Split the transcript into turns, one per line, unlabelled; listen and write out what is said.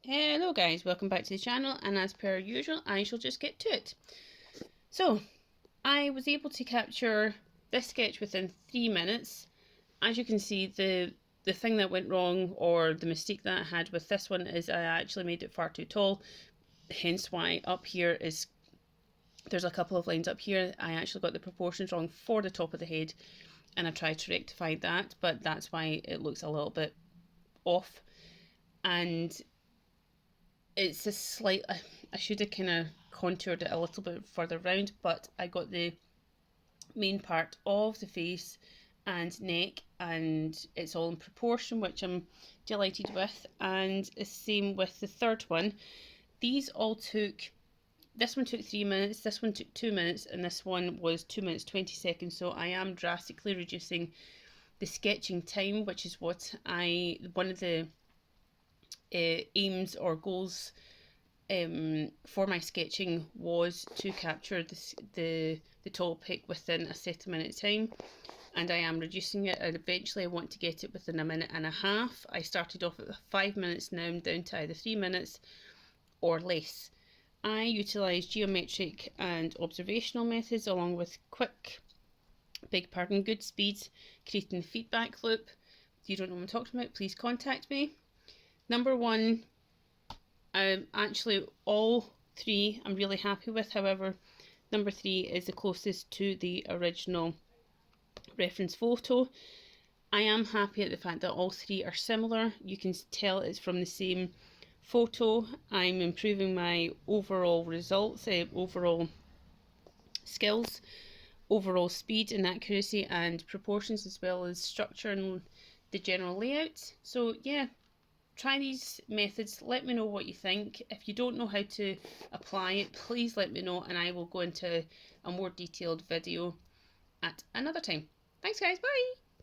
Hello guys, welcome back to the channel, and as per usual I shall just get to it. So I was able to capture this sketch within 3 minutes. As you can see, the thing that went wrong, or the mistake that I had with this one, is I actually made it far too tall, hence why up here is there's a couple of lines up here. I actually got the proportions wrong for the top of the head, and I tried to rectify that, but that's why it looks a little bit off. And it's a slight, I should have kind of contoured it a little bit further round, but I got the main part of the face and neck, and it's all in proportion, which I'm delighted with. And the same with the third one. These all took, this one took 3 minutes, this one took 2 minutes, and this one was 2 minutes 20 seconds. So I am drastically reducing the sketching time, which is what one of the aims or goals for my sketching was to capture the topic within a set minute time, and I am reducing it, and eventually I want to get it within a minute and a half. I started off at 5 minutes, now I'm down to either 3 minutes or less. I utilise geometric and observational methods along with good speed, creating a feedback loop. If you don't know what I'm talking about, please contact me. Number one, actually all three I'm really happy with. However, number 3 is the closest to the original reference photo. I am happy at the fact that all 3 are similar. You can tell it's from the same photo. I'm improving my overall results, overall skills, overall speed and accuracy and proportions, as well as structure and the general layout. So yeah, try these methods, let me know what you think. If you don't know how to apply it, please let me know, and I will go into a more detailed video at another time. Thanks guys, bye!